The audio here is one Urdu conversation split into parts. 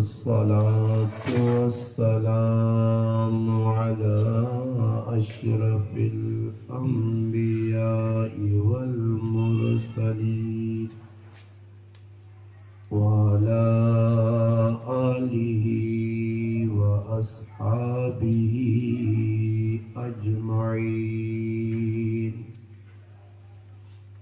والصلاة والسلام على أشرف الأنبياء والمرسلين وعلى آله وأصحابه أجمعين.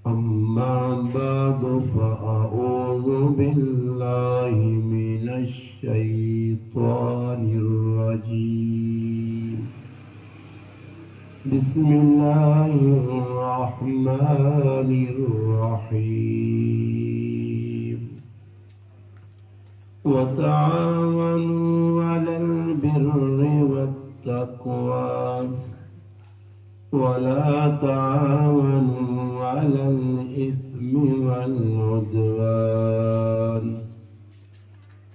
أما بعد فأعوذ بالله من الشيطان الرجيم. بسم الله الرحمن الرحيم. وتعاونوا على البر والتقوى ولا تعاونوا على الإثم والعدوان.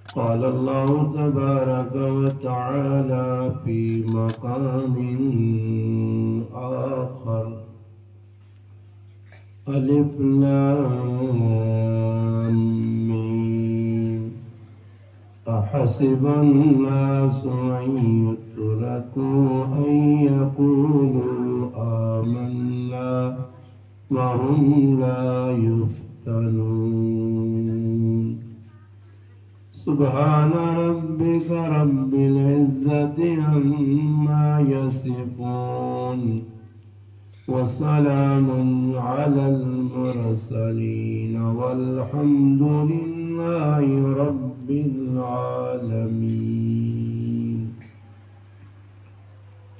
قال الله تبارك وتعالى في مقام آخر: ألف لام ميم أحسب الناس أن يتركوا أن يقولوا آمنا وهم لا يفتنون. سبحان ربك رب العزة عما يصفون وسلام على المرسلين والحمد لله رب العالمين.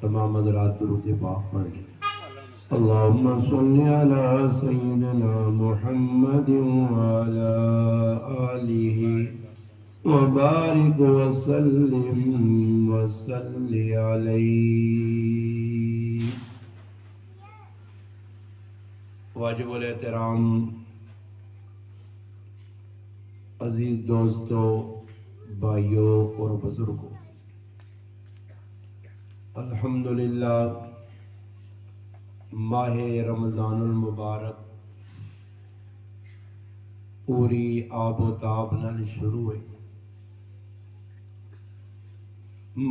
تمام حضرات درود پاک پڑھیں. اللهم صل على سيدنا محمد وعلى آله وبارك وسلم وصل عليه. واجب الاحترام عزیز دوستوں، بھائیوں اور بزرگوں، الحمدللہ ماہ رمضان المبارک پوری آب و تاب نال شروع ہے.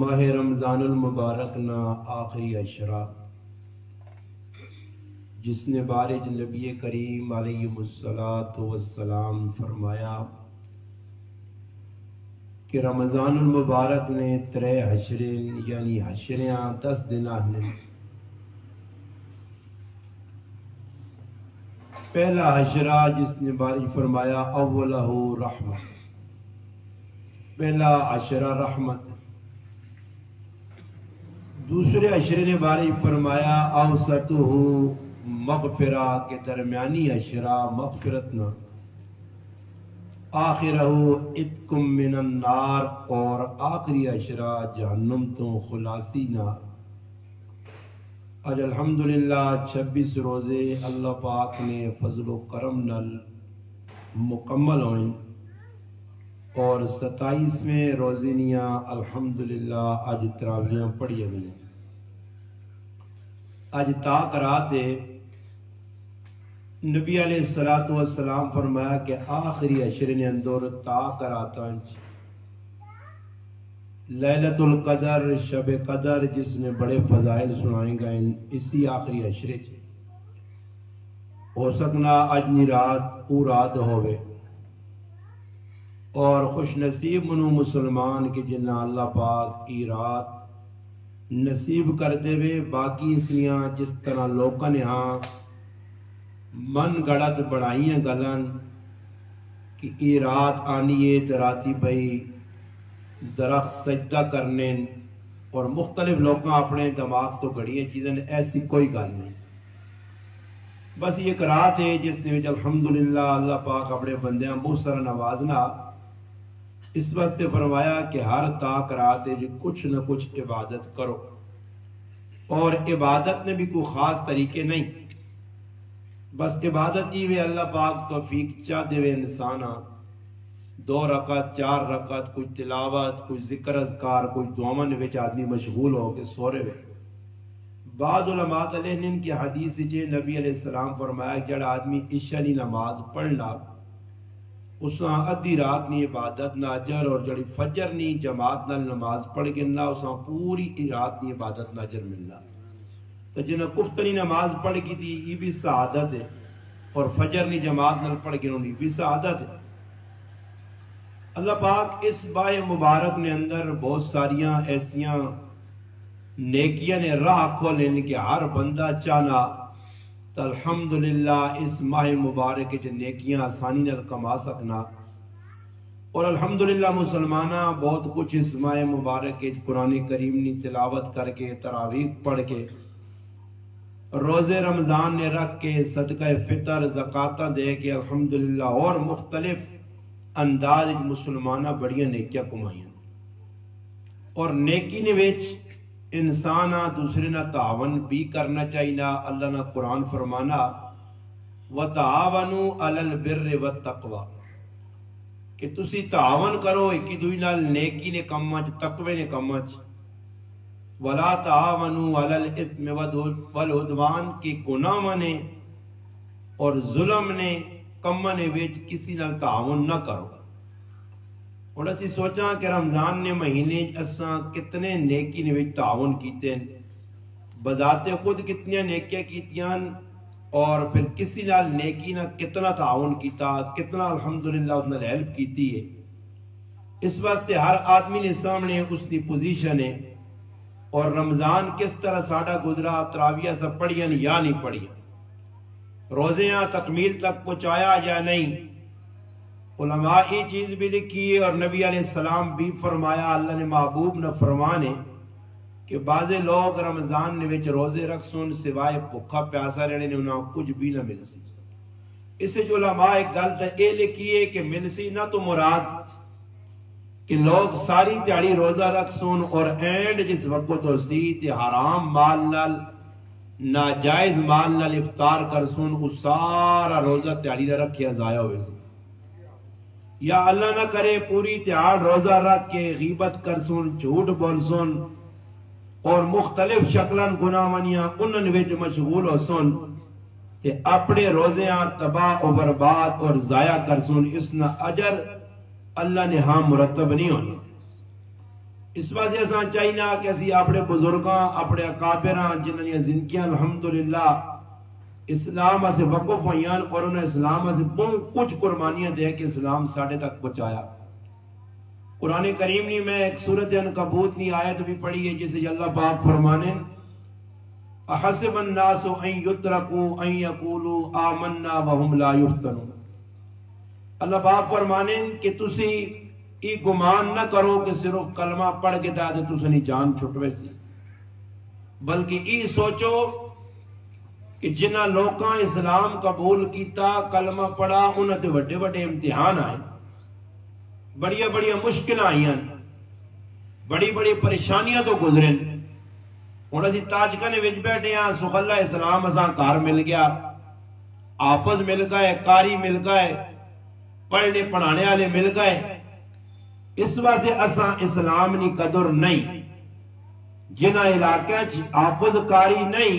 ماہ رمضان المبارک نا آخری عشرہ جس نے بارج نبی کریم علیہ الصلاۃ والسلام فرمایا کہ رمضان المبارک نے ترے حشرین یعنی حشریاں 10 دن نے. پہلا حشرہ جس نے بارج فرمایا اولہ رحمت، پہلا حشرہ رحمت. دوسرے حشرے نے بارج فرمایا اوسطہ مغفرہ کے درمیانی حشرہ مغفرت نہ، آخرہ اتکم من النار اور آخری حشرہ جہنم تو خلاصی نہ. آج الحمدللہ 26 روزے اللہ پاک نے فضل و کرم نال مکمل ہوئیں اور 27ویں روزینیاں الحمدللہ آج تراویحاں پڑھی گئیں. آج تاک رات ہے. نبی علیہ السلام فرمایا کہ آخری عشرے نے اندر تاک راتاں لیلۃ القدر شب قدر جس نے بڑے فضائل سنائیں گئے اسی آخری عشرے چ ہو سکنا اجنی رات او رات ہوئے. اور خوش نصیب منو مسلمان کہ جنہ اللہ پاک کی رات نصیب کر دے وے. باقی اسیاں جس طرح لوکاں نے ہاں من گڑت بڑھائیاں گلن کہ یہ رات آنی ہے تو راتی بھئی درخت سجدہ کرنے اور مختلف لوگاں اپنے دماغ تو گھڑیے چیزیں، ایسی کوئی گل نہیں. بس یہ ایک رات ہے جس نے الحمدللہ اللہ پاک اپنے بندیاں بہت سارا نوازنا. اس واسطے فرمایا کہ ہر تاک رات ہے جو کچھ نہ کچھ عبادت کرو، اور عبادت میں بھی کوئی خاص طریقے نہیں. بس عبادت ہی میں اللہ پاک توفیق چاہ دے وے انسانا 2 رکعت 4 رکعت کوئی تلاوت کوئی ذکر اذکار کوئی دعاواں وچ آدمی مشغول ہو کے سو رہے. بعض علماء علیہ کی حدیث جے نبی علیہ السلام فرمایا کہ جڑا آدمی عشاء دی نماز پڑھنا اساں ادھی رات نی عبادت نہ اجر، اور جڑی فجر نی جماعت نال نماز پڑھ گنا اساں پوری رات نی عبادت نہ اجر ملنا۔ تو جنہیں کفتنی نماز پڑھ کی تھی یہ بھی سعادت ہے، اور فجر نی جماعت نال پڑھ گنوں یہ بھی سعادت ہے۔ اللہ پاک اس ماہ مبارک نے اندر بہت ساریاں ایسیاں نیکیاں نے راہ کھولن کہ ہر بندہ چاہنا تو الحمدللہ اس ماہ مبارک جو نیکیاں آسانی نال کما سکنا، اور الحمدللہ مسلمانہ بہت کچھ اس ماہ مبارک قرآن کریم نے تلاوت کر کے تراویح پڑھ کے روزے رمضان نے رکھ کے صدقہ فطر زکاتاں دے کے الحمدللہ اور مختلف انداز مسلمانہ بڑیاں نیکیاں کمائیاں، اور نیکی نے وچ انسان دوسرے نہ تعاون بھی کرنا چاہیے۔ اللہ نے قرآن فرمانا وَتَعَاوَنُوا عَلَى الْبِرِّ وَالتَّقْوَى کہ تسی تعاون کرو ایک دوسرے نال نیکی نے کماں چ تقوی نے کماں چ، وَلَا تَعَاوَنُوا عَلَى الْإِثْمِ وَالْعُدْوَانِ کہ گناہ نے اور ظلم نے کماں نے وچ کسی نال تعاون نہ کرو۔ اور اسی سوچاں کہ رمضان نے مہینے اساں کتنے نیکی نے وچ تعاون کیتے ہیں، بذات خود کتنی نیکیاں کیتیاں، اور پھر کسی نال نیکی نہ کتنا تعاون کیتا، کتنا الحمدللہ اس نال ہیلپ کیتی ہے۔ اس واسطے ہر آدمی نے سامنے اس کی پوزیشن ہے، اور رمضان کس طرح ساڈا گزرا، تراویح سب پڑھیاں یا نہیں پڑھیاں، روزیاں تکمیل تک پہنچایا یا نہیں۔ علماء یہ چیز بھی لکھی ہے، اور نبی علیہ السلام بھی فرمایا، اللہ نے محبوب نہ فرمانے کہ بعض لوگ رمضان نے وچ روزے رکھ سن سوائے بھوکا پیاسا رہنے نے انہاں کچھ بھی نہ مل سی۔ اس سے جو علماء ایک گل تو یہ لکھی ہے کہ مل سی نہ تو مراد کہ لوگ ساری دیہڑی روزہ رکھ سن اور اینڈ جس وقت ہو سی تے حرام مال نال ناجائز مال نال افطار کر سن، اس سارا روزہ دیہڑی دا رکھیا ضائع ہوئے سی، یا اللہ نہ کرے پوری تہاڑ روزہ رکھ کے غیبت کر سن، جھوٹ بول سن، اور مختلف شکلن گناہانیاں انہاں وچ مشغول ہو سن تے اپنے روزیاں تباہ و برباد اور ضائع کر سن، اس نہ اجر اللہ نے ہاں مرتب نہیں ہونا۔ اس واسطے اساں چاہیے کہ اسی اپنے بزرگاں اپنے اکابراں جنہاں دی زندگیاں الحمدللہ اسلام سے وقف ہوئیاں، اور انہیں اسلام سے کچھ قربانیاں دے کے اسلام ساڑھے تک پہنچایا۔ قرآن کریم نے میں ایک سورۃ عنکبوت کی آیت بھی پڑھی ہے جسے اللہ پاک فرمانے احسب الناس ان یترکوا ان یقولوا آمنا وهم لا یفتنون۔ اللہ پاک فرمانے کہ تسی یہ گمان نہ کرو کہ صرف کلمہ پڑھ کے دے تسنی جان چھٹوے سی، بلکہ یہ سوچو کہ جنہ لوکاں اسلام قبول کیتا کلمہ پڑھا انہاں تے وڈے وڈے امتحان آئے، بڑی بڑی مشکل آئیاں، بڑی بڑی پریشانیاں تو گزرن۔ ہن اسی تاجکنے وچ بیٹھے ہاں، سخلا اسلام اساں گھر مل گیا، حافظ مل گئے، قاری مل گئے، پڑھنے پڑھانے والے مل گئے، اس واسطے اساں اسلام نی قدر نہیں۔ جنہ علاقے حافظ قاری نہیں،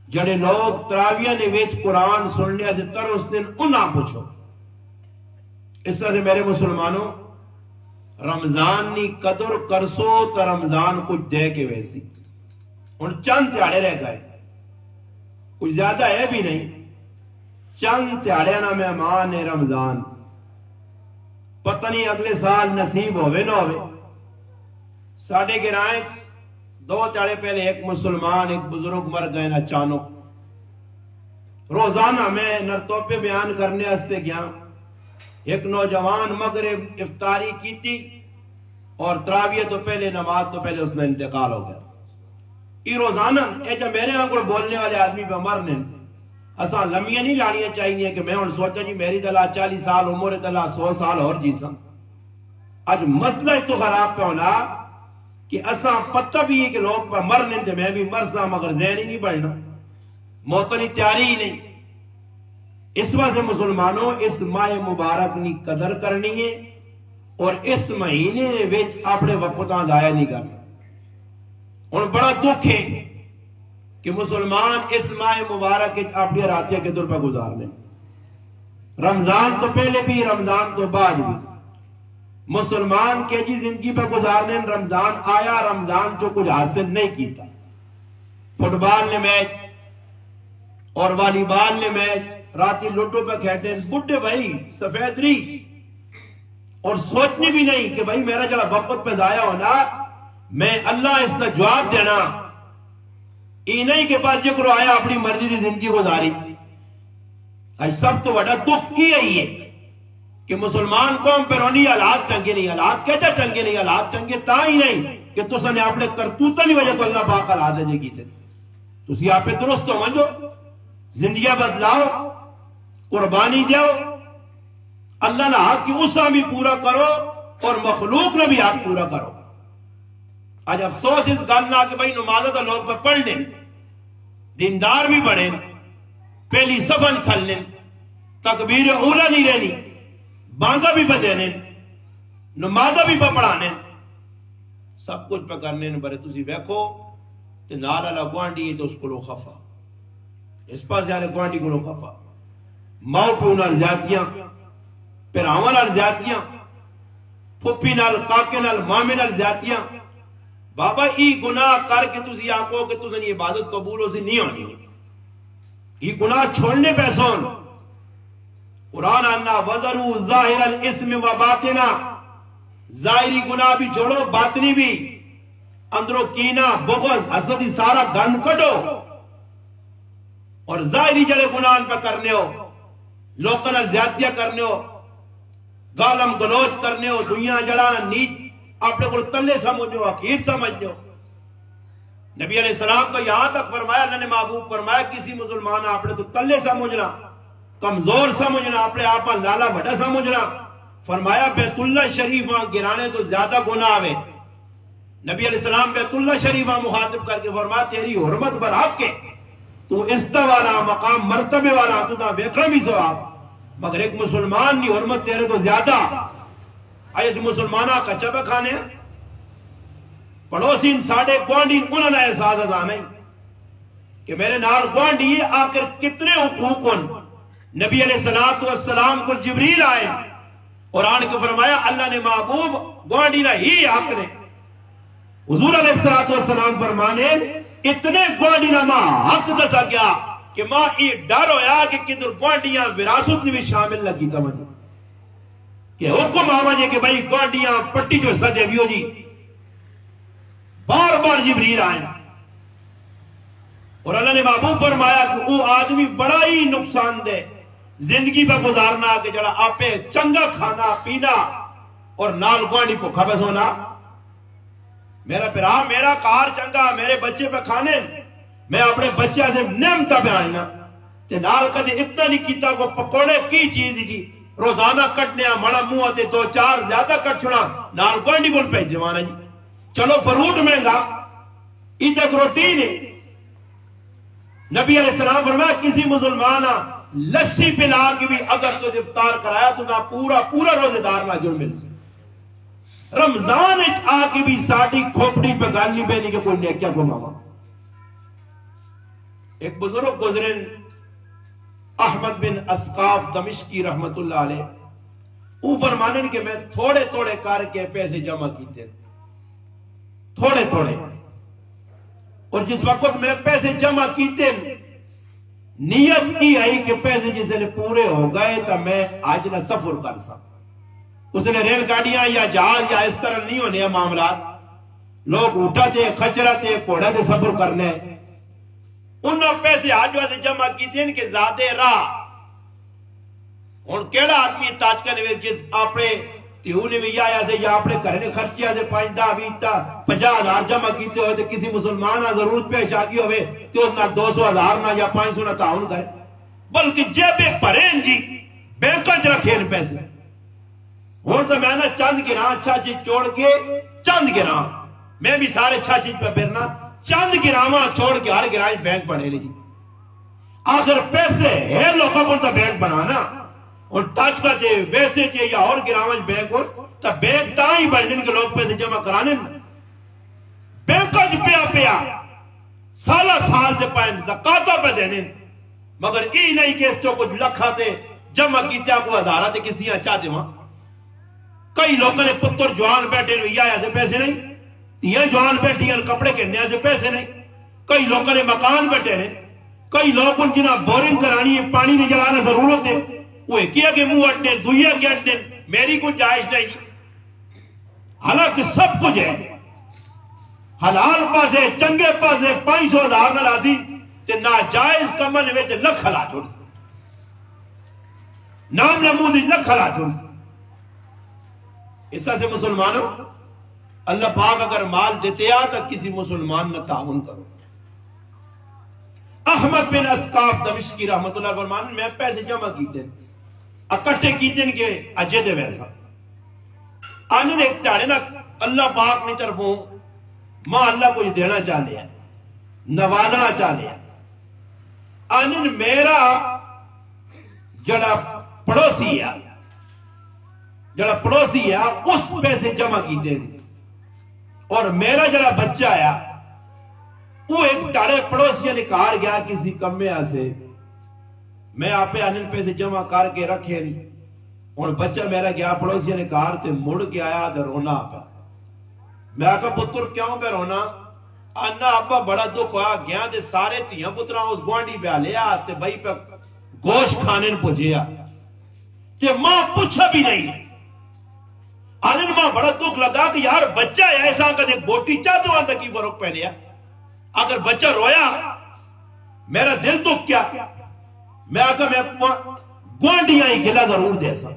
جڑے لوگ تراویح نے وچ قرآن سننے سے ترس دن انہاں پوچھو۔ اس طرح سے میرے مسلمانوں رمضان نی قدر کرسو تو رمضان کچھ دے کے ویسی۔ ہن چند تہاڑے رہ گئے، کچھ زیادہ ہے بھی نہیں، چند تہاڑے نا مہمان ہے رمضان، پتہ نہیں اگلے سال نصیب ہوئے نہ ہوئے۔ ساڑھے گرائیں 2 تہاڑے پہلے ایک مسلمان ایک بزرگ مر گئے نا اچانک۔ روزانہ میں نرتوپے بیان کرنے ہستے گیا، ایک نوجوان مغرب افطاری کی تھی اور تراویح تو پہلے نماز تو پہلے اس نے انتقال ہو گیا۔ یہ روزانہ جو میرے ہاں کو بولنے والے آدمی پہ مرنے اساں لمیاں نہیں لانیاں چاہیے کہ میں ہن سوچا جی میری دلا 40 سال عمر دلا 100 سال اور جیساں۔ اج مسئلہ تو خراب پہ ہونا کہ اساں پتہ بھی ہے کہ لوگ پہ مرنے تھے، میں بھی مرسا مگر ذہن ہی نہیں بڑھنا، موتنی تیاری ہی نہیں۔ اس واسطے مسلمانوں اس ماہ مبارک کی قدر کرنی ہے، اور اس مہینے وچ اپنے وقتاں ضائع نہیں کرنا۔ اور بڑا دکھ ہے کہ مسلمان اس ماہ مبارک اپنی راتیاں کدھر پہ گزار لیں۔ رمضان تو پہلے بھی رمضان تو بعد بھی مسلمان کے جی زندگی پہ گزارنے رمضان آیا رمضان جو کچھ حاصل نہیں کیتا فٹ بال نے میچ اور والی بال نے میچ راتی لوٹو پہ کھیلتے ہیں بڈھے بھائی سفید نہیں اور سوچنی بھی نہیں کہ بھائی میرا جڑا وقت پہ ضائع ہونا میں اللہ اس کا جواب دینا یہ نہیں کہ پاس جی کرو آیا اپنی مرضی کی زندگی گزاری آج سب تو بڑا دکھ کی ہے کہ مسلمان قوم پر ہونی حالات چنگے نہیں حالات کہتے چنگے نہیں حالات چنگے تا ہی نہیں کہ تسا نے اپنے کرتوتاں دی وجہ تو اللہ پاک حالات جے کیتے تسی آپ درست ہو منجو زندگیاں بدلاؤ قربانی دیو اللہ نہ حق کی اسا بھی پورا کرو اور مخلوق نے بھی حق پورا کرو آج افسوس اس گل نہ کہ بھائی نمازہ تو لوگ پہ پڑھ لیں دیندار بھی بڑھیں پہلی صفن کھل لیں تکبیر اولا نہیں رہنی بانگا بھی بدینے نمازہ بھی پہ پڑھانے سب کچھ پہ کرنے برے تسی ویکھو تے نال اللہ گوانڈی ہے تو اس کو لو خفا اس پاس جانے گوانڈی کو لو خفا ماؤ پہ انہاں زیادتیاں پھر آوان نال زیادتیاں پھپی نال کاکے نال مامے نال زیادتیاں بابا ای گناہ کر کے تسی آکو کہ تسی عبادت قبول ہو سی نہیں ہونی ای گناہ چھوڑنے پیسون قرآن آنا وَذَرُوا ظَاهِرَ الْإِسْمِ وَبَاطِنَا ظاہری گناہ بھی چھوڑو باطنی بھی اندروں کینہ بغض حسد سارا گند کٹو اور ظاہری جڑے گناہ پہ کرنے ہو لوکاں نال زیادتیاں کرنے ہو گالم گلوچ کرنے ہو دنیا جڑانا نیچ اپنے کو تلے سمجھو عقید سمجھو نبی علیہ السلام تو یہاں تک فرمایا اللہ نے محبوب فرمایا کسی مسلمان اپنے تو تلے سمجھنا کمزور سمجھنا اپنے آپ لالا بڑا سمجھنا فرمایا بیت اللہ شریف وہاں گرانے تو زیادہ گناہ آوے نبی علیہ السلام بیت اللہ شریف وہاں مخاطب کر کے فرمایا تیری حرمت برحق کے تو استہ والا مقام مرتبے والا تو تا بیکھنا بھی ثواب مگر ایک مسلمان کی حرمت تیرے تو زیادہ آئیس مسلمانہ کچھا پہ کھانے ہیں پڑوسین ساڑھے گوانڈی انہوں نے احساس ازا نہیں کہ میرے نال گوانڈی آخر کتنے حقوق ان نبی علیہ السلام کو جبریل آئے قرآن کو فرمایا اللہ نے محبوب گوانڈی نہ ہی حق نے حضور علیہ السلام فرمانے اتنے گوانڈی نہ ماں حق دسا گیا کہ ماں یہ ڈر ہویا کہ کدھر گوانڈیاں وراثت میں بھی شامل لگی توجہ کہ حکم آواں جے کہ بھائی گوانڈیاں پٹی جو حصہ دے بیو جی بار بار جبریل آئے اور اللہ نے محبوب فرمایا کہ وہ آدمی بڑا ہی نقصان دے زندگی پہ گزارنا کہ جڑا آپے چنگا کھانا پینا اور نال گوانڈی کو کھبے سونا میرا پھرا میرا کار چنگا میرے بچے پہ کھانے میں اپنے بچے سے نعمتہ پہ آئینا تے نال کدے اتنا نہیں کیتا کو پکوڑے کی چیز جی روزانہ کٹنے مڑا منہ آتے دو چار زیادہ کٹ چھوڑا نال گوانڈی کو پہ دیوانا جی چلو فروٹ مہنگا ای تک روٹی نہیں نبی علیہ السلام فرمایا کسی مسلمان لسی پلا کے بھی اگر تو افطار کرایا تو نہ پورا پورا روزے دار نہ جڑ مل رمضان آ کے بھی ساڑھی کھوپڑی پہ گالی بہنی کے کوئی نیکیا کو ماما ایک بزرگ گزرن احمد بن اسقاف دمشقی رحمت اللہ علیہ وہ فرمانن کہ میں تھوڑے تھوڑے کر کے پیسے جمع کیتے تھوڑے تھوڑے اور جس وقت میں پیسے جمع کیتے نیت کی آئی کہ پیسے جسے لئے پورے ہو گئے تا میں آج نہ سفر کر سکتا اس نے ریل گاڑیاں یا جہاز یا اس طرح نہیں ہونے معاملات لوگ اٹھا تھے خچرہ تھے کوڑا تھے سفر کرنے انہوں پیسے آج واسے جمع کیتے ہیں کہ زیادہ راہ ان کیڑا آدمی تاج کا نوے جس اپنے تیہونے میں یا سے یا اپنے کرنے خرچیا سے 50,000 جمع کیتے ہوئے تو کسی مسلمان ضرورت پیش آگی ہوئے تو نہ 200,000 نہ یا 500 نہ تعاون کرے بلکہ جیبے پرین جی بینکہ جرا کھین پیسے ہون تو میں نے چند گران اچھا چیز چھوڑ کے چند گران میں بھی سارے اچھا چیز پہ پھرنا چند گرامہ چھوڑ کے ہر گرائیں بینک بنے لی جی آخر پیسے ہے لوگوں کو تا بینک بنانا اور ٹچ کا چاہے ویسے چاہے یا اور گرامج بینک ہو تا بینک تا ہی بڑھنے کے لوگ پیسے جمع کرانے بینک کا جو پیا سالہ سال سے پائیں زکاة پہ دینے مگر ای نہیں کہ اس چو کچھ لکھا تھے جمع کیتے کو ہزارہ تے کسیاں چاہتے وہاں کئی لوگوں نے پتر جوان بیٹھے آیا سے پیسے نہیں یہ جوان بیٹھی ہیں کپڑے کہنے سے پیسے نہیں کئی لوگوں نے مکان بیٹھے ہیں کئی لوگ جنہاں بورنگ کرانی ہے پانی نہیں جلانا ضرورت ہے وہ کیا کہ منہ اٹھنے دویا کے اٹھنے میری کچھ جائز نہیں حالانکہ سب کچھ ہے حلال پاسے چنگے پاسے 500,000 نہ لازی تے ناجائز کمن وچ لکھ ہلا چھوڑ نام نمودی لکھ ہلا چھوڑ اس سے مسلمانوں اللہ پاک اگر مال دیتے آ تو کسی مسلمان نہ تعاون کرو احمد بن اسقاف دمشقی رحمت اللہ فرمان میں پیسے جمع کیتے اکٹھے کیتے کہ اجے دے ویسا آنے ایک تاڑے نا اللہ پاک نے طرفوں ماں اللہ کو دینا چاہ لیا نوازنا چاہ لیا آنے میرا جڑا پڑوسی ہے اس پیسے جمع کیتے اور میرا جڑا بچہ آیا وہ ایک تاڑے پڑوسیاں نے کار گیا کسی کمے سے میں آپ آنے پیسے جمع کر کے رکھے نہیں اور بچہ میرا گیا پڑوسیاں نے کار تے مڑ کے آیا تے رونا آپا میں آکا پتر کیوں پہ رونا آنا آپا بڑا دکھ ہوا گیا تے سارے تیاں پتران اس گوانڈی پہ لیا تے بھائی پہ گوشت کھانے پوچھیا کہ ماں پوچھا بھی نہیں آنے ماں بڑا دکھ لگا کہ یار بچہ ہے ایسا کہ دیکھ بوٹی چاہتے وہاں تک کی فرق پہنے اگر بچہ رویا میرا دل دکھ کیا میں آکا میں گوانڈیاں ہی گلا ضرور دے سا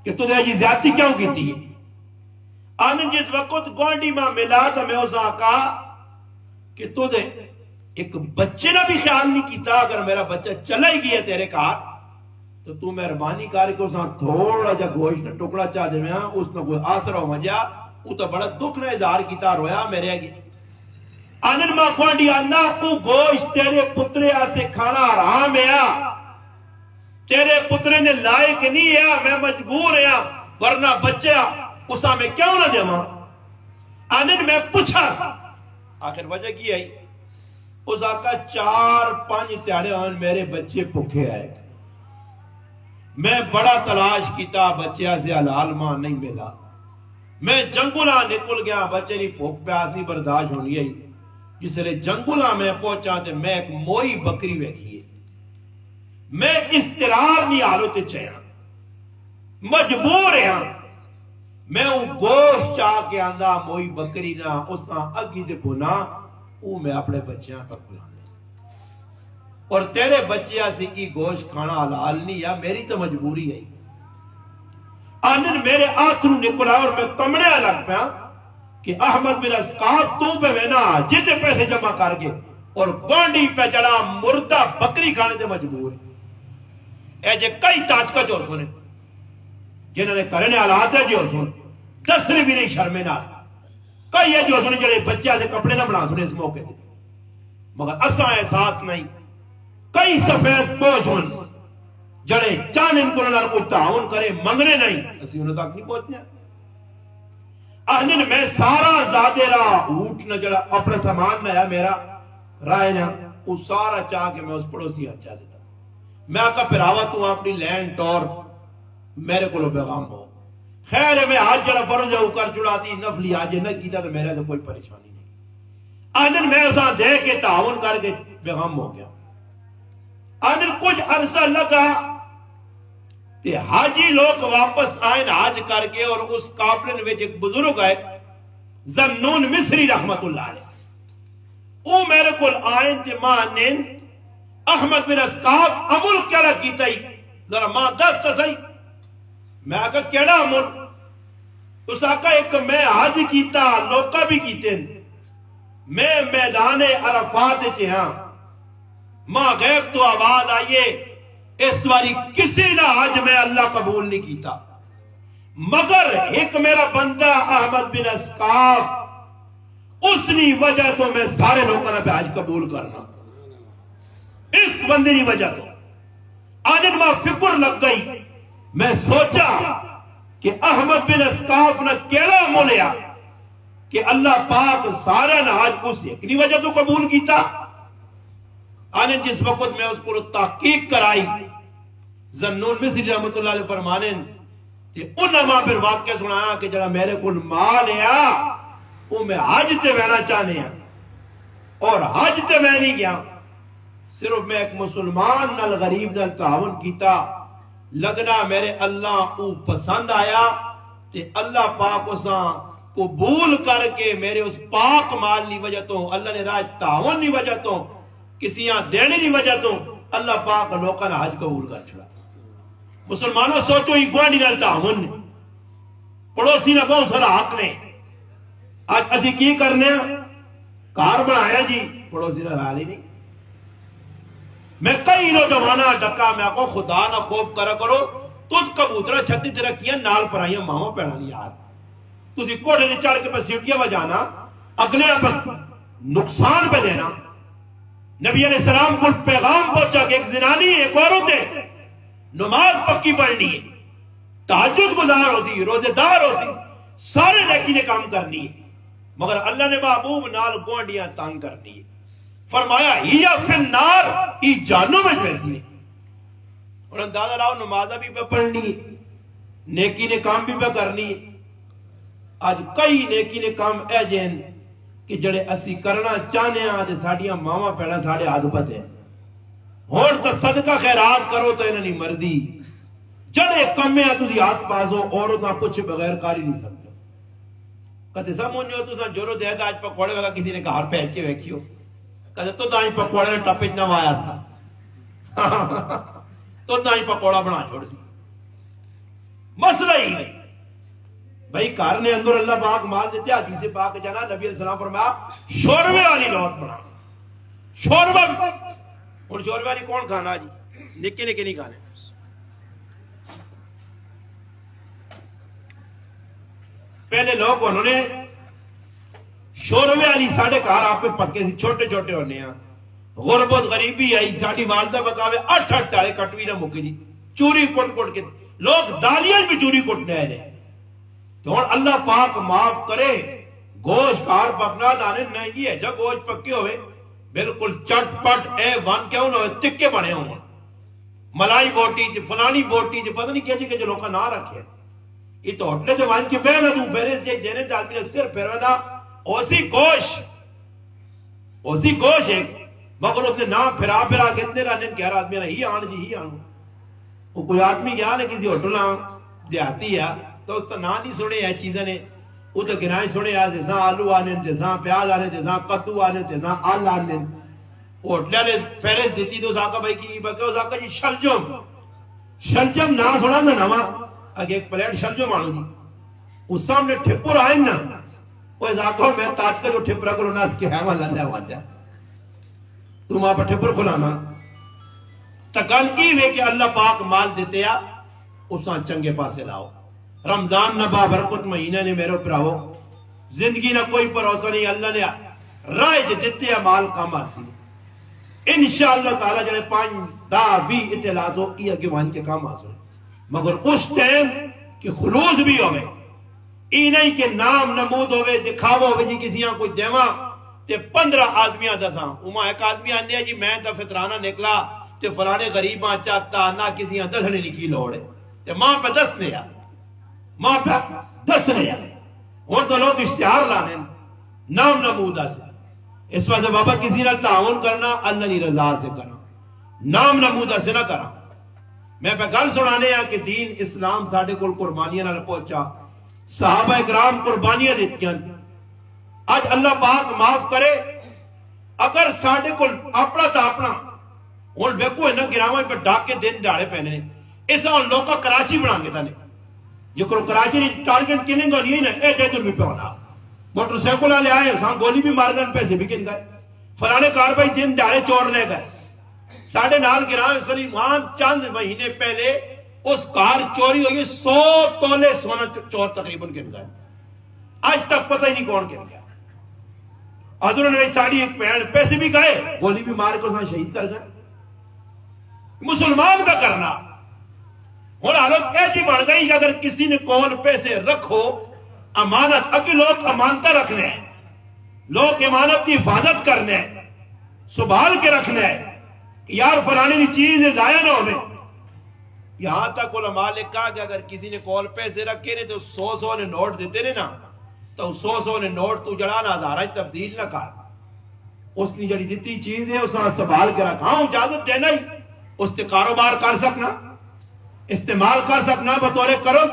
کہ تجھے یہ زیادتی کیوں کی تھی آنن جس وقت گوانڈی ماں ملا تھا میں اسا کہا کہ تجھے ایک بچے نہ بھی خیال نہیں کیتا اگر میرا بچہ چلا ہی گیا تیرے کار تو مہربانی کر کے اسا تھوڑا جا گوشت ٹکڑا چاہ دے میں اس نے کوئی آسرا ہو مجا وہ تو بڑا دکھ نے اظہار کیتا رویا میرے گی آنن ماں گوانڈی آنا کو گوشت تیرے پترے آسے کھانا آرام ہے تیرے پترے نے لائق نہیں ہے میں مجبور ہے ورنہ بچہ اسا میں کیوں نہ دے ماں آنن میں پوچھا سا آخر وجہ کی آئی اس آقا 4-5 تیارے آن میرے بچے پکھے آئے میں بڑا تلاش کیتا بچہ سے حلال ماں نہیں ملا میں جنگلہ نکل گیا بچے نہیں پھوک پیاس نہیں برداشت ہونی ہے جس لئے جنگلہ میں پہنچا تے میں ایک موئی بکری ویکھی میں استرار نہیں حالت چاہیا مجبور ہے میں وہ گوشت چاہ کے آندھا موئی بکری نہ اس نہ اگی دے بنا وہ میں اپنے بچیاں پر بلانے اور تیرے بچیاں سے کی گوشت کھانا حلال نہیں یا میری تو مجبوری ہے آنن میرے آتھرو نکلا اور میں کمڑے لگ پیا کہ احمد بن اسقاف تو پہ میں نا جتے پیسے جمع کر کے اور گوانڈی پہ جڑا مردہ بکری کھانے سے مجبور اے جے کئی تاج کا چور سنے جنہوں نے کرنے حالات ہے جو سن دسنے بھی نہیں شرمے نہ کئی ہے جو سنے جڑے بچے سے کپڑے نہ بنا سنے اس موقع دے مگر اساں احساس نہیں کئی سفید پوش ہن جڑے چاند ان کو نہ کوئی تعاون کرے منگنے نہیں اسی انہوں تک نہیں پہنچنے آنن میں سارا زادے رہا اوٹ نہ جڑا اپنے سامان نہ ہے میرا رائے نہ وہ سارا چاہ کے میں اس پڑوسی اچھا دیتا میں آقا پھر آوا تو اپنی لینڈ ٹور میرے کو لو پیغام ہو خیر ہے میں آج جڑا فرض جاؤ کر چڑا دی نفلی آج نہ کیتا تو میرے سے کوئی پریشانی نہیں آنن میں اسا دے کے تعاون کر کے پیغام ہو گیا آنن کچھ عرصہ لگا تے حاجی لوگ واپس آئین حاج کر کے اور اس قافلے میں ایک بزرگ آئے ذنون مصری رحمت اللہ علیہ او میرے کو آئین تے مانن احمد بن اسقاف عمل کیا کیتا ہی ذرا ماں دست صحیح میں آقا کیڑا عمل اس آقا ایک میں حج کیتا لوکا بھی کیتے میں میدان عرفات چہاں ماں غیب تو آواز آئیے اس واری کسی نہ حج میں اللہ قبول نہیں کیتا مگر ایک میرا بندہ احمد بن اسقاف اس نے وجہ تو میں سارے لوگوں نے حج قبول کرنا ایک بندے کی وجہ تو آنن ماں فکر لگ گئی میں سوچا کہ احمد بن اسقاف نے کیڑا مولیا کہ اللہ پاک سارا ناج اس ایک وجہ تو قبول کیتا آنن جس وقت میں اس کو تحقیق کرائی ذنون مصری رحمت اللہ علیہ فرمانے کہ انہاں ماں پھر واقعہ سنایا کہ جڑا میرے کل مال ہے وہ میں حج تے وینا چاہنے ہیں اور حج تے میں نہیں گیا، صرف میں ایک مسلمان نال غریب نال تعاون کیتا، لگنا میرے اللہ کو پسند آیا تے اللہ پاک اساں قبول کر کے میرے اس پاک مال نہیں وجہ تو، اللہ نے راج تعاون نہیں وجہ تو، کسیاں دینے نہیں وجہ تو اللہ پاک لوکاں نے حج قبول کر چھڑا۔ مسلمانوں سوچو ہی گوانڈی نال تعاون نے، پڑوسی نے بہت سارا حق نے، آج اسی کی کرنے ہیں؟ کار بنایا جی پڑوسی نے حال ہی نہیں۔ میں کئی نوجوانہ ڈکا میں آکو خدا نہ خوف کرا کرو، تجھ کبوترہ چھتی ترکیاں نال پرائیاں ماما پیڑا نہیں یاد، تجھے کوڑے نے چڑھ کے پر سیٹیاں بجانا، اگلے پر نقصان پہ دینا۔ نبی علیہ السلام کو پیغام پہنچا کہ ایک زنانی ایک عورت ہے، نماز پکی پڑھنی ہے، تہجد گزار ہوتی، روزے دار ہوتی، سارے نیکی نے کام کرنی ہے، مگر اللہ نے محبوب نال گوانڈیاں تانگ کرنی ہے۔ فرمایا ہی فی النار، ای جانوں میں پیسی ہے، اور اندازہ لاؤ نمازہ بھی پہ پڑھنی ہے، نیکی نے کام بھی پہ کرنی ہے۔ آج کئی نیکی نے کام اے جین کہ جڑے اسی کرنا چاہنے آج ساڑیاں ماما پیڑا ساڑے عادبت ہیں، اور تو صدقہ خیرات کرو تو انہوں نہیں مردی، جڑے کم میں تُسی ہاتھ پاسو اور اتنا کچھ بغیر کاری نہیں سمجھو۔ کہتے سب مونیو تو سن جورو دے آج پکوڑے وگا کسی نے کہار پہن کے ویکھیو، کہتے تو دائیں پکوڑے نے ٹپچ نہ وایا سا تو دائیں پکوڑا بنا چھوڑ سی۔ مسئلہ ہی نہیں بھئی کار نے اندر اللہ پاک مال دیتے حدیث سے پاک جانا، نبی علیہ السلام فرمایا شوربے والی لوٹ بنا، شوربہ اور شوربے والی کون کھانا جی؟ نکے نکے نہیں کھانے۔ پہلے لوگ انہوں نے شوربے والی ساڑھے کار آپ پہ پکے سی، چھوٹے چھوٹے ہونے ہیں، غربت غریبی آئی، ساڑھی والدہ بکاوے 8 تاڑے کٹوی نہ مکے جی، چوری کٹ کٹ کے لوگ دالیاں بھی چوری کٹنے آئے، تو اللہ پاک معاف کرے، گوشت کار پکنا دانے نہیں ہے، جب گوشت پکے ہوئے بالکل چٹ پٹ اے وان کیا ہونا ہوئے تکے بڑھے ہوں، ملائی بوٹی جی فلانی بوٹی جی پتہ نہیں کیا جی کہ جو لوگا نہ رکھے، یہ تو ہوٹلے سے وان کے بہنہ دوں پہلے سے دینے چاہتی نے صرف پھر دا اوسی گوش ہے، مگر اس نے نام پھرا پھرا کتنے رہنے کہ ہر آدمی نے ہی آن جی ہی آن، وہ کوئی آدمی گیا نے کسی ہوٹل دیاتی ہے تو اس تو نام نہیں سنے ہیں چیزیں نے، وہ تو گناہیں سنے ہیں جیسا آلو آنے، جیسا پیاز آنے، جیسا قدو آنے، جیسا آل آنے، وہ ہوٹلے نے فیرس دیتی تو اس آقا بھائی کی بکے اس آقا جی شلجم نہ سنا تھا نوا، اگر ایک پلیٹ شلجم آنو جی، اس سامنے ٹھپر آئیں نا، وہ اس آقا میں تاج کا جو ٹھپرہ کرو نا اس کی حیوان اللہ واجہ، تم آپ ٹھپر کھلانا، تکال ایوے کہ اللہ پاک مال دیتے یا اساں چنگے پاسے لاؤ۔ رمضان نہ با برکت مہینہ نے میرے پراؤ، زندگی نہ کوئی پروسہ نہیں، اللہ نے رائج دیتے یا مال کام آسی، انشاءاللہ تعالیٰ جنہیں 5-10 اطلاعوں ای اگے وہاں کے کام آسو، مگر اس ٹائم کہ خلوص بھی ہوئے، ای نہیں کہ نام نمود ہوئے، دکھاوا ہوئے جی کسی یہاں کوئی دیواں تے 15 آدمیاں دساں، اما ایک آدمی آنے جی میں تا فطرانہ نکلا تے فلانے غریباں چاہتا نہ کسی یہاں دسنے لکھی لوڑے، تے ماں پہ دسنے یا ماں پہ دسنے یا، اور تو لوگ اشتہار لانے نام نمودہ سے، اس وجہ بابا کسی نہ تعاون کرنا اللہ کی رضا سے کرنا، نام نمودہ سے نہ کرنا۔ میں پہ گل سنانے ہیں کہ دین اسلام ساڑھے کل قربانیاں نہ پہنچا، صحابہ اکرام قربانیاں دیتی ہیں، آج اللہ پاک معاف کرے اگر ساڑھے کل اپنا تا اپنا اور بیکو انہاں گراوائیں پر ڈاکے دن داڑے پہنے ایسا ان لوگ کا کراچی بنا کے تھانے جو کرو کراچی نہیں ٹارگٹ کیلنگ گا نہیں ہے اے جائے بھی پہ ہونا موٹر سیکولہ لے آئے ساں گولی بھی مار دن پیسے بھی کن گئے فلانے کاربائی دن داڑے چور لے گئے ساڑھے نال گراوائیں سلیمان چاند مہینے پہلے اس کار چوری ہوئی 100 تولے سونا چور تقریباً کن گئے آج تک پتہ ہی نہیں کون کن گیا حضور نے ساڑھی ایک پیسے بھی گئے گولی بھی مار کے اساں شہید کر گئے مسلمان کا کرنا اور حالت ایسی بڑھ گئی کہ اگر کسی نے کون پیسے رکھو امانت اکی لوگ امانتہ رکھنے ہیں لوگ امانت کی حفاظت کرنے ہیں سنبھال کے رکھنے ہیں کہ یار فلانے کی چیز ضائع نہ ہونے یہاں تک علماء نے کہا کہ اگر کسی نے کول پیسے رکھے نے تو 100 نے نوٹ دیتے نے نا تو 100 نے نوٹ تو جڑا نا ہزارہ تبدیل نہ کر، اس نے جڑی دیتی چیز ہے اس نے سنبھال کے رکھا، ہوں اجازت دینا ہی اس تے کاروبار کر سکنا، استعمال کر سکنا بطور کرو،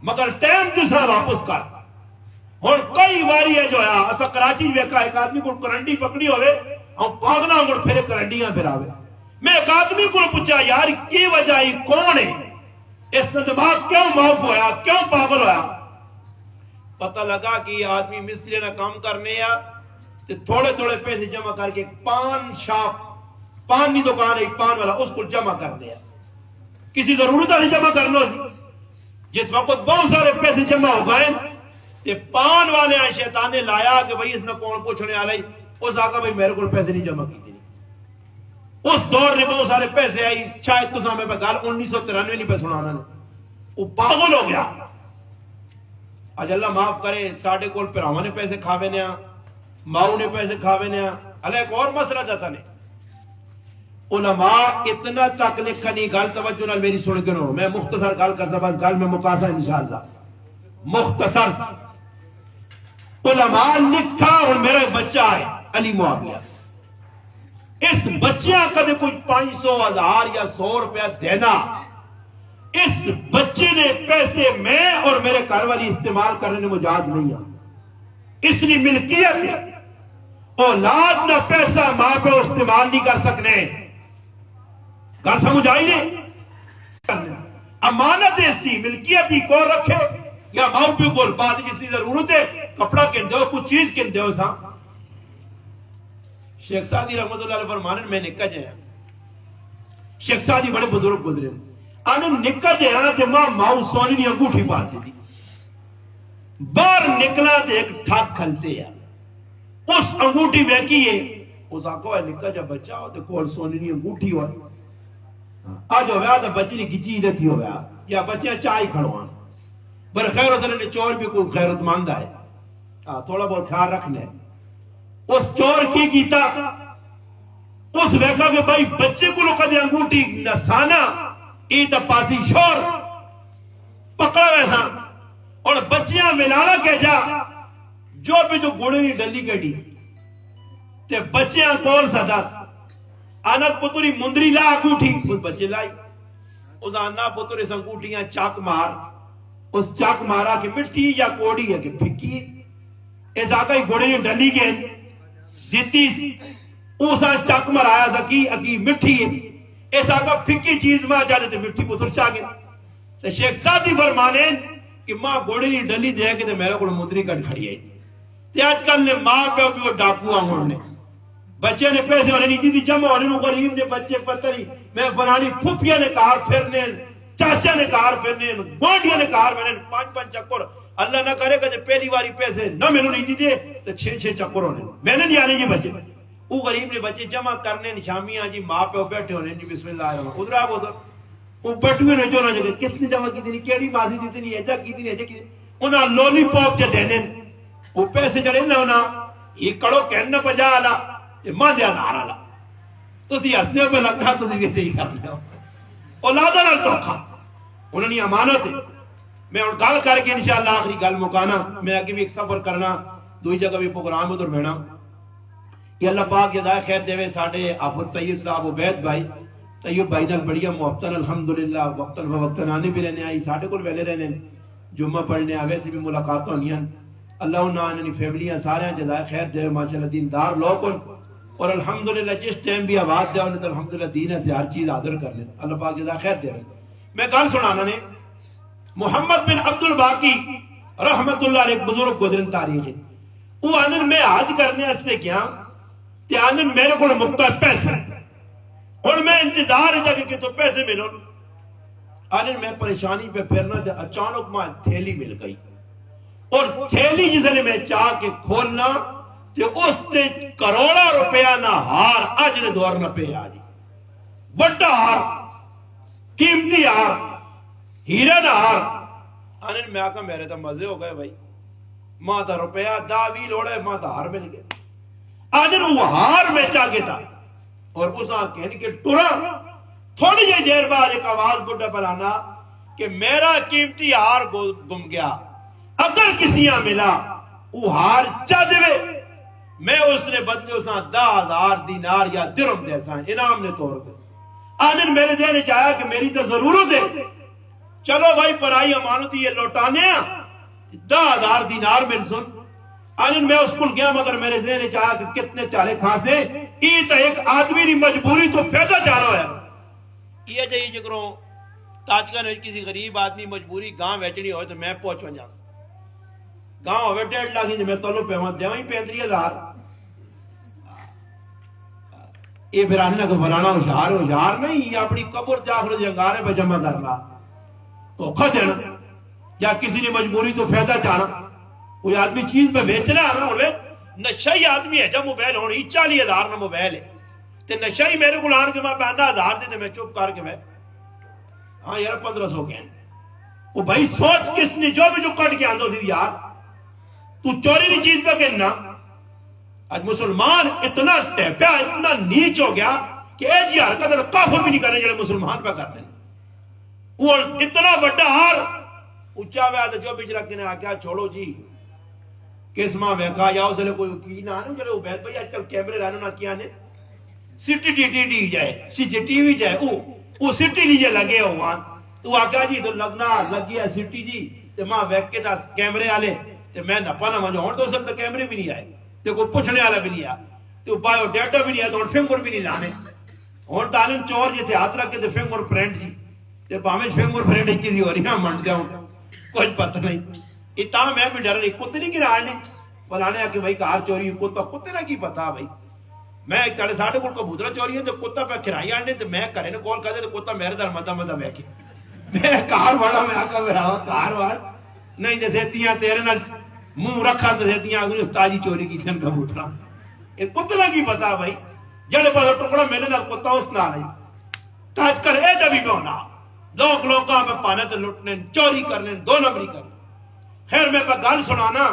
مگر ٹائم دوسرا واپس کر۔ اور کئی باری ہے جو ہے اسا کراچی ویکھا ایک آدمی کو کرنٹی پکڑی ہوئے اور پاگلا کو پھر کرنٹیاں پھراوے، میں ایک آدمی کو پوچھا یار کی وجہ ہی کون ہے، اس نے دماغ کیوں معاف ہویا، کیوں پاگل ہویا؟ پتہ لگا کہ یہ آدمی مستری نہ کام کرنے یا تھوڑے تھوڑے پیسے جمع کر کے پان شاپ، پان کی دکان ہے پان والا، اس کو جمع کر دیا، کسی ضرورت نہیں جمع کرنا سی۔ جس وقت بہت سارے پیسے جمع ہو گئے تے پان والے شیطان نے لایا کہ بھئی اس نے کون پوچھنے آ رہی، اس آقا بھئی میرے کو پیسے نہیں جمع کی تھی۔ اس دور نے بہت سارے پیسے آئی، شاید تو سامنے پہ گال 1993 نہیں پہ سنانا نے، وہ پاگل ہو گیا۔ آج اللہ معاف کرے ساڑھے کول پراما نے پیسے کھاوے نیا، ماؤں نے پیسے کھاوے نیا۔ اللہ ایک اور مسئلہ جیسا نے علماء اتنا تک لکھنی گال توجہ نال میری سن کے نو، میں مختصر گال کرتا بس گال میں مقاسا انشاءاللہ مختصر۔ علماء لکھا اور میرا بچہ ہے علی معاویہ، اس بچہ کدے کوئی 500 1000 یا 100 روپیہ دینا، اس بچے نے پیسے میں اور میرے گھر والی استعمال کرنے میں مجاز نہیں ہے، اس نے ملکیت ہے، اولاد نہ پیسہ ماں پہ استعمال نہیں کر سکنے، گھر سمجھ آئی نہیں، امانت ہے اس کی، ملکیت ہی کو رکھے یا ماں پہ کو بعد جس کی ضرورت ہے کپڑا کن دو کچھ چیز کن دو سا۔ شیخ سعدی رحمت اللہ علیہ فرمانے میں نکا جائے، شیخ سعدی بڑے بزرگ گزرے، آنن نکا جائے کہ ماں ماؤں سونی نہیں انگوٹھی پاتی تھی، باہر نکلا تو ایک ٹھاک کھلتے ہیں، اس انگوٹھی بیکی ہے، اس آقا ہے نکا جا بچہ ہو تو کول سونی نہیں انگوٹھی ہو، آج ہو گیا تو بچی نے کچی دیتی ہو گیا یا بچیاں چائے کھڑوان، بر خیر حسن نے چور بھی کوئی خیرت ماندہ ہے، تھوڑا بہت خیال رکھنے، اس چور کی کیتا اس ویکھا کہ بھائی بچے کو لوگ دے انگوٹھی نسانا ایتا پاسی شور پکڑا ویسا اور بچیاں ملانا کہ جا جو بھی جو گوڑے نہیں ڈلی کٹی تے بچیاں کول سا دس آنت پتری مندری لا انگوٹھی اس بچے لائی، اس آنا پتری اس انگوٹھیاں چاک مار، اس چاک مارا کہ مٹی یا کوڑی ہے کہ پھکی، اس آقا ہی گوڑے نہیں ڈلی گئے دیتی اوسا چاک مرایا سکی اکی مٹھی ہے، اس آقا پھکی چیز ماں جانے تے مٹھی پتر چاہ گئے، تو شیخ سعدی فرمانے کہ ماں گوڑے نہیں ڈلی دے کے میرے کو مندری کٹ کھڑی ہے، تے آج کل نے ماں پہ بھی وہ ڈاکو آنگوڑ نے بچے نے پیسے ہونے نہیں دی جمع ہونے میں غریب نے بچے پتری میں فلانی پھپیا نے کار پھرنے، چاچا نے کار پھرنے، گوڑیا نے کار پھرنے، 5 چکر، اللہ نہ کرے کہ پہلی باری پیسے نہ میں نے نہیں دی دے تو 6 چکر ہونے، میں نے نہیں آنے جی بچے، وہ غریب نے بچے جمع کرنے شامیاں جی ماں پہ بیٹھے ہونے جی بسم اللہ الرحمن ادھر آپ ادھر وہ بٹوے نے جو نہ جگہ کتنی جمع کی تھی کیڑی ماضی دی تھی ایجا کی تھی ایجا کی تھی انہاں لولی پاپ جے دینے وہ پیسے جڑے نہ ہونا یہ کڑو کہنا 50 آلا یہ ماں دے 1000 آلا تو سی ہسنے پہ لگنا تو سی بھی صحیح کر لیا اولادہ نہ دھوکا انہوں نے امانت ہے۔ میں اور گال کر کے انشاءاللہ آخری گال مکانا، میں آگے بھی ایک سفر کرنا دوئی جگہ بھی پروگرام ادھر بھینا، کہ اللہ پاک جزائے خیر دے ساڑھے آفت طیب صاحب عبید بھائی طیب بھائی نال بڑیا محبتن الحمدللہ وقتاً وقتاً آنے بھی رہنے آئی ساڑھے کل ویلے رہنے جمعہ پڑھنے آوے سے بھی ملاقات ہونی ہیں، اللہ انہاں انہی فیملیاں سارے جزائے خیر دے ماشاءاللہ دیندار لوگ اور الحمدللہ جس ٹائم بھی آواز دے انہیں تو الحمدللہ دین سے ہر چیز حاضر کر لیں، اللہ پاک جزائے خیر دے۔ میں کال سنانا نے محمد بن عبد الباقی رحمت اللہ علیہ بزرگ گزرن تاریخ ہے، وہ آنن میں حج کرنے ہستے کیا تے آنن میرے کو مکہ پیسے اور میں انتظار ہے جگہ کہ تو پیسے ملو، آنن میں پریشانی پہ پھرنا تھا، اچانک ماں تھیلی مل گئی اور تھیلی جسے میں چاہ کے کھولنا تے اس تے کروڑا روپیہ نہ ہار آج نے دور نہ پہ آجی بڑا ہار قیمتی ہار ہیرہ نہ ہار، آنن میں آقا میرے تا مزے ہو گئے بھائی ماں تا روپیہ داوی لوڑے ماں تا ہار مل گئے، آنن وہ ہار میں چاہ گے تھا اور اس آن کہنے کے ٹورا تھوڑی جی دیر بعد ایک آواز بڈھا بلانا کہ میرا قیمتی ہار گم گیا، اگر کسی ملا وہ ہار چا دے میں اس نے بدلے اس 10,000 دینار یا درہم دے سا انعام نے طور پہ۔ آنن میرے ذہن چاہیا کہ میری تو ضرورت ہے، چلو بھائی پرائی امانت یہ لوٹانے ہیں، 10,000 دینار میں سن۔ آنن میں اس کو گیا مگر میرے ذہن چاہیا کہ کتنے چالے کھاسے، یہ تو ایک آدمی نہیں مجبوری تو فیضہ چاہ رہا ہے۔ یہ جائی جگروں تاجگان ہوئی کسی غریب آدمی مجبوری گاں ویچنی ہوئے تو میں پہنچ ونجا گاں ہوئے 1.5 لاکھ میں تولو پیمانت دے وہیں 35,000۔ یہ پھر آنے کو فلانا ہوشیار نہیں، یہ اپنی قبر جاخر جنگارے پہ جمع کرنا تو کھا دینا، یا کسی نے مجبوری تو فیضہ چاہنا، کوئی آدمی چیز پہ بیچنا ہے نا، نشائی آدمی ہے جب موبائل ہونی 40,000 نہ موبائل ہے تے نشائی میرے کو لان کے میں 50,000 دے میں چپ کر کے میں ہاں یار 1500 کہنے وہ بھائی سوچ کس نے جو بھی جو کٹ کے آندھو تھی یار تو چوری نہیں چیز پہ کہنا۔ آج مسلمان اتنا ٹیپیا اتنا نیچ ہو گیا کہ اے جی حرکت کافر بھی نہیں کرنے جڑے مسلمان پہ کرتے ہیں، وہ اتنا بڑا ہار اچھا ویا تو جو بیچ رکھنے آگیا چھوڑو جی کس ماں ویکھا یا اسے لے کوئی کی نہ آنے جڑے وہ بیت بھائی آج کل کیمرے رہنے نہ کیا نے سٹی ٹی ٹی ٹی جائے سٹی ٹی وی جائے وہ سٹی لیجے لگے ہوان تو آگیا جی تو لگنا لگی ہے سٹی جی تو ماں ویک کے تا کیمرے آلے تو میں نپا نہ مجھے ہون تو سب تو کیمرے بھی نہیں آئے تو کوئی پوچھنے والا بھی نہیں آیا تو بایو ڈیٹا بھی نہیں آیا تو ہون فنگر بھی نہیں لانے ہون تعلیم چور یہ تھے ہاتھ رکھ کے تو فنگر پرنٹ جی تو پامیش فنگر پرنٹ ہی کسی ہو رہی ہاں منٹ جاؤں کچھ پتہ نہیں اتنا میں بھی ڈر نہیں کتے نہیں گرا نہیں فلانے آکے بھائی کار چوری ہے کتے نہ کی پتا بھائی میں ایک تڑے ساڑھے کو کبوترہ چوری ہے تو کتا پہ کھرائی آنے تو میں کرے نا کال کر دے تو کتا میرے در مدہ مدہ بیٹھے میں کار والا میں آکا میرا کار والا نہیں جیسے تیاں تیرے نہ منہ رکھا تو تیاں اگلی استاجی چوری کی تھن کبوترہ ایک کتا کی پتا بھائی جڑے پتا ٹکڑا میلے نہ کتا اس نہ نہیں تاج کر اے جبھی پہ ہونا لوگاں پہ پانے تو لٹنے چوری کرنے دو نمبری کرنے خیر میں پہ گال سنانا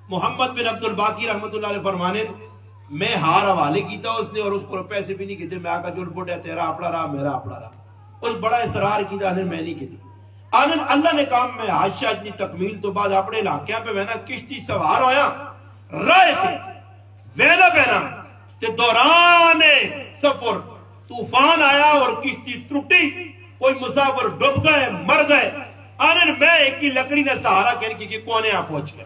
محمد بن عبد الباقی رحمت اللہ علیہ فرمانے میں ہار حوالے کیتا اس نے اور اس کو پیسے بھی نہیں کیتے میں آقا جو بڑھے تیرا اپنا رہا میرا اپنا رہا اس بڑا اصرار کیتا انہیں میں نہیں کیتی آنن اللہ نے کام میں حادثہ اتنی تکمیل تو بعد اپنے علاقیاں پہ وینا کشتی سوار ہویا رائے تھے وینا بینا تے دوران سفر طوفان آیا اور کشتی ٹوٹی کوئی مسافر ڈوب گئے مر گئے آنن میں ایک کی لکڑی نے سہارا کہنے کی کونے آ پہنچ گئے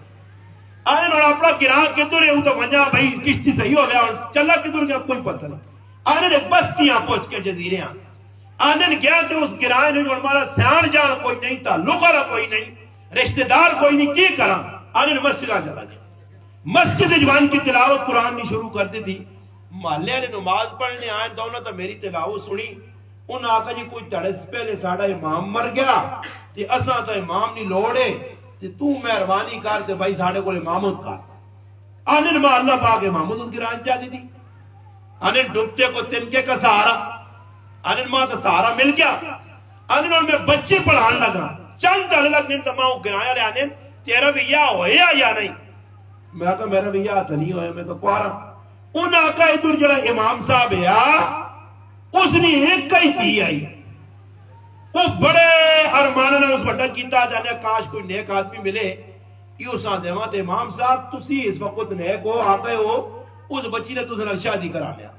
آنن اور اپنا گراہ کدھر ہے تو منجا بھائی کشتی صحیح ہو گیا اور چلا کدھر گیا کوئی پتہ نہیں آنن ایک بستیاں پہنچ کے جزیرے ہیں آنن گیا تو اس گراہ نے جو ہمارا سیان جان کوئی نہیں تھا لوکالا کوئی نہیں رشتہ دار کوئی نہیں کی کرا آنن مسجدہ چلا گیا مسجد جوان کی تلاوت قرآن نے شروع کر دی تھی محلے نے نماز پڑھنے آئے تو انہوں نے میری تلاوت سنی ان آقا جی کوئی تڑس پہلے ساڑھا امام مر گیا تے اساں تو امام نہیں لوڑے تے تو مہربانی کر تے بھائی ساڑھے کو امامت کر آنن ماں اللہ پاک امامت اس گران چاہتی تھی آنن ڈبتے کو تنکے کا سہارا آنن ماں تو سہارا مل گیا آنن اور میں بچے پڑھان لگا چند تڑ لگنے تمام گرایا رہے آنن تیرا بھی یا ہویا یا نہیں میں کہا میرا بھی یا نہیں ہویا میں تو کوارا ان آقا ادھر جڑا امام صاحب ہے اس نے ایک کئی پی آئی وہ بڑے ارمانہ نے اس بڑا کیتا جانے کاش کوئی نیک آدمی ملے یوں ساں دے وہاں تے امام صاحب تسی اس وقت نیک ہو آقا ہو اس بچی نے تُسے شادی کرا لیا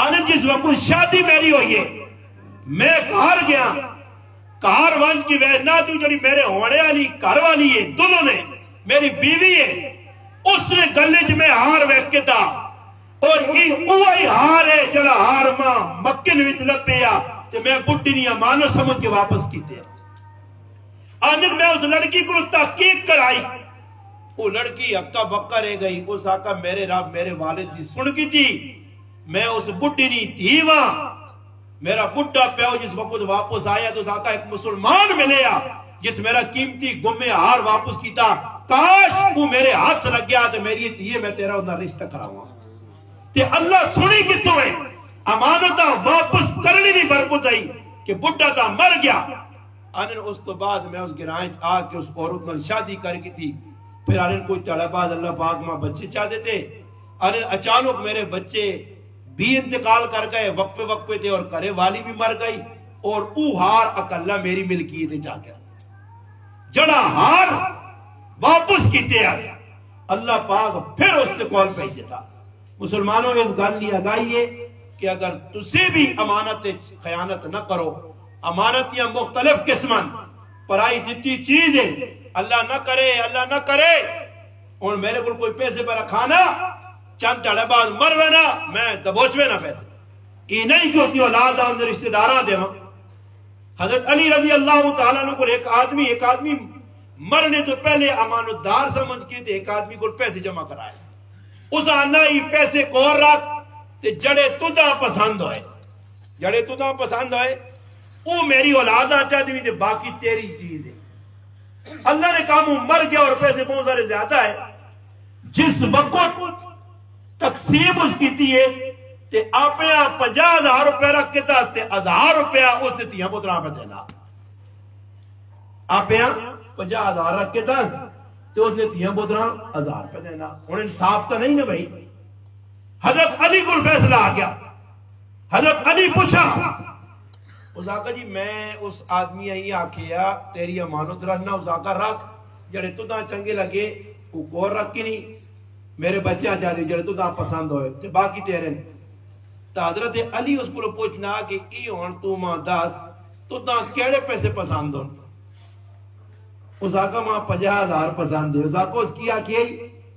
آنن جس وقت شادی میری ہوئی ہے میں کار گیا کار ونج کی ویدنا تھی جڑی میرے ہونے والی کار والی ہے دونوں نے میری بیوی ہے اس نے گلے جو میں ہار ویک کے تھا اور اوہی ہار ہے جڑا ہار ماں مکن وچ لپیا تے میں بڈھی نہیں مانو سمجھ کے واپس کیتے آنن میں اس لڑکی کو تحقیق کرائی وہ لڑکی اکا بکا رہ گئی اس آقا میرے رب میرے والد سے سن کی تھی میں اس بڈھی نہیں تھی وہاں میرا بڈھا پیو جس وقت واپس آیا تو اس آقا ایک مسلمان ملے جس میرا قیمتی گمے ہار واپس کیتا کاش وہ میرے ہاتھ لگ گیا تو میری تیئے میں تیرا انہا رشتہ کراؤں تے اللہ سنی کتوں ہے امانتہ واپس کرنی نہیں برکت آئی کہ بڈھا تا مر گیا آنن اس تو بعد میں اس گرائیں آکے اس عورت میں شادی کر کی تھی پھر آنن کوئی تڑا بعد اللہ پاک ماں بچے چاہ دیتے آنن اچانک میرے بچے بھی انتقال کر گئے وقفے وقفے تھے اور کرے والی بھی مر گئی اور او ہار اکلا میری ملکیت جا گیا جڑا ہار واپس کیتے آئے اللہ پاک پھر اس نے کول پہ دیتا مسلمانوں اس گل نہیں اگائیے کہ اگر تسی بھی امانت خیانت نہ کرو امانتیاں مختلف قسمن پرائی جتنی چیز ہے اللہ نہ کرے اور میرے کو کوئی پیسے پر رکھانا چند تڑے بعد مروے نا میں دبوچوے نا پیسے یہ نہیں کہ اپنی اولاد آمد رشتہ داراں دے حضرت علی رضی اللہ تعالیٰ نے کو ایک آدمی مرنے تو پہلے امانت دار سمجھ کے ایک آدمی کو پیسے جمع کرائے اس آنا ہی پیسے کور رکھ تے جڑے تدا پسند ہوئے وہ میری اولاد آچا دی تے باقی تیری چیز ہے اللہ نے کہا مر گیا اور پیسے بہت سارے زیادہ ہے جس وقت تقسیم اس کی تھی تے آپ 50,000 روپے رکھ کے تھا تے 1,000 روپے اس نے تیاں پترہ پہ دینا آپ 50,000 رکھ کے تھا تے اس نے تیاں پترہ 1,000 پہ دینا اور انصاف تو نہیں نا بھائی حضرت علی کو فیصلہ آ گیا حضرت علی پوچھا اس آقا جی میں اس آدمی آئی آکھیا تیری امانت رکھنا اس آقا رکھ جڑے تو دا چنگے لگے وہ کور رکھ کی نہیں میرے بچے آ جاتے جڑے تو دا پسند ہوئے تے باقی تیرے تا حضرت علی اس کو پوچھنا کہ ای ہون تو ماں داس تو دا کیڑے پیسے پسند ہون اس آقا ماں 50,000 پسند ہے اس آقا اس کی آکھی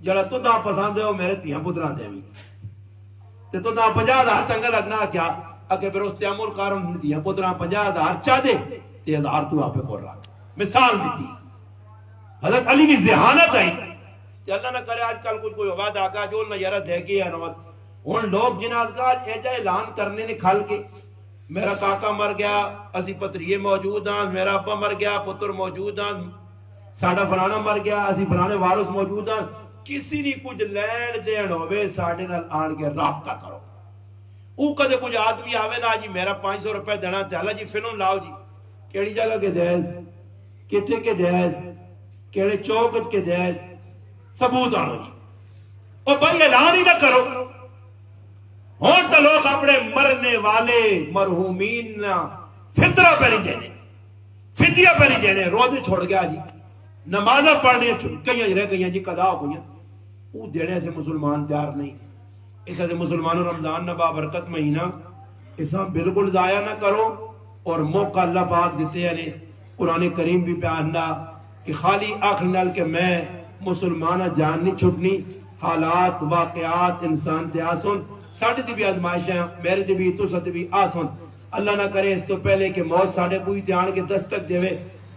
جڑا تو دا پسند ہے وہ میرے تیاں پتران دے بھی تے تو دا 50,000 چنگا لگنا کیا اگر پھر اس تیامور کارن دیا پتران 50,000 چاہ دے تے 1,000 تو آپ پہ کر رہا مثال دیتی حضرت علی کی ذہانت آئی کہ اللہ نہ کرے آج کل کوئی عباد آقا جو نہ یرہ دے گی انوات ان لوگ جناز کا ایجا اعلان کرنے نے کھال کے میرا کاکا مر گیا اسی پتریے موجود ہیں میرا ابا مر گیا پتر موجود ہیں ساڑھا فلانا مر گیا اسی فلانے وارث موجود ہیں کسی نے کچھ لین دین ہوئے ساڑھے نال آن کے رابطہ کرو او کدے کچھ آدمی آوے نا جی میرا 500 روپے دینا تیالا جی فلم لاؤ جی کیڑی جگہ کے دیس کتے کے دیس کیڑے چوکت کے دیس ثبوت آنو جی او بھائی اعلان ہی نہ کرو ہون تو لوگ اپنے مرنے والے مرحومین فطرہ پہ نہیں دینے فدیہ پہ نہیں دینے روزے چھوڑ گیا جی نمازہ پڑھنے کہیں رہ گئی جی قضا ہو گئی وہ دینے سے مسلمان تیار نہیں اس سے مسلمانوں رمضان نہ بابرکت مہینہ اسا بالکل ضائع نہ کرو اور موقع اللہ پاک دیتے ہیں قرآن کریم بھی پیارنا کہ خالی آخر نال کہ میں مسلمانہ جان نہیں چھٹنی حالات واقعات انسان تے آسن ساڑھے تے بھی آزمائشیں میرے تے بھی تو ستے بھی آسن اللہ نہ کرے اس تو پہلے کہ موت ساڑھے کوئی تیان کے دستک دے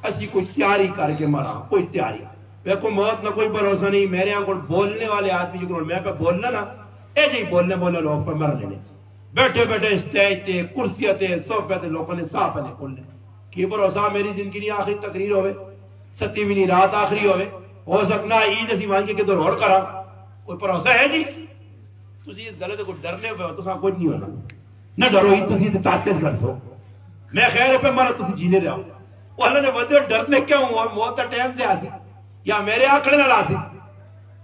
اسی کوئی تیاری کر کے مرا کوئی تیاری ویکو موت نہ کوئی بھروسہ نہیں میرے یہاں کوئی بولنے والے آدمی جو میں پہ بولنا نا اے جی بولنے لوگ پہ مر لینے بیٹھے بیٹھے اسٹیج تے کرسیاں تے صوفے تے لوگوں نے صاف پہنے کھولنے کی بھروسہ میری زندگی نہیں آخری تقریر ہوئے 7ویں رات آخری ہوئے ہو سکنا عید اسی وہاں کے کدھر اور کرا کوئی بھروسہ ہے جی تسی اس غلط کو ڈرنے ہوئے تو ساں کچھ نہیں ہونا نہ ڈرو ہی تسی طاقت کر سو میں خیر پہ مرا تسی جینے رہو وہ اللہ نے بدے ڈرنے کیوں اور موت کا ٹائم دے آسی یا میرے آنکھڑے نہ لاسی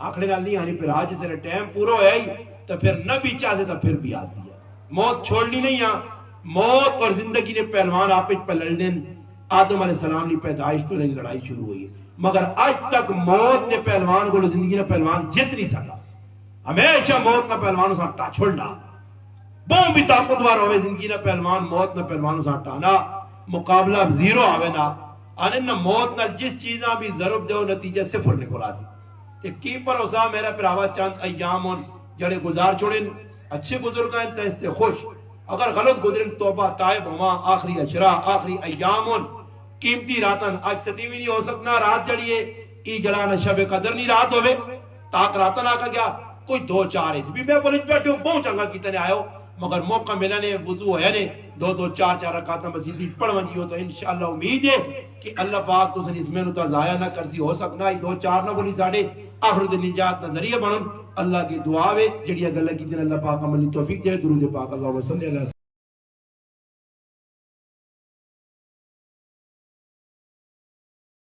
آنکھڑے نہ نہیں آنی پھر آج سے ٹائم پورا ہے ہی تو پھر نہ بھی چاہتے تو پھر بھی آسی ہے موت چھوڑنی نہیں ہے موت اور زندگی نے پہلوان آپس پہ لڑنے آدم علیہ السلام نے پیدائش تو نہیں لڑائی شروع ہوئی مگر آج تک موت نے پہلوان کو زندگی نے پہلوان جیت نہیں سکا ہمیشہ موت نہ پہلوانوں سے ہٹا چھوڑنا بہت بھی طاقتور ہوئے زندگی نہ پہلوان موت نہ پہلوانوں سے ہٹانا مقابلہ زیرو آوے نا آنے نہ موت نہ جس چیزاں بھی ضرب دے نتیجہ صفر نکلا سی تے کی پر اسا میرا پراوا چند ایام جڑے گزار چھوڑیں اچھے بزرگ ہیں تے خوش اگر غلط گزریں توبہ تائب ہوا آخری اشرا آخری ایام قیمتی راتن آج 7ویں نہیں ہو سکنا رات جڑیے ای جڑا نہ شب قدر نہیں رات ہوئے تاک راتن آکا گیا کوئی 2-4 بھی میں بولے بیٹھے ہوں بہت چنگا کیتے نے آئے ہو مگر موقع ملا نے وضو ہے نے 2-4 رکعتاں مسیدی پڑھون جی ہو تو انشاءاللہ امید ہے کہ اللہ پاک تو سن اس میں نتا ضائع نہ کرسی ہو سکنا 2-4 نہ بولی ساڑھے آخر دن نجات نظریہ بنن اللہ کی دعا ہے جڑی گل کی دن اللہ پاک عملی توفیق دے درود پاک اللہ وسلم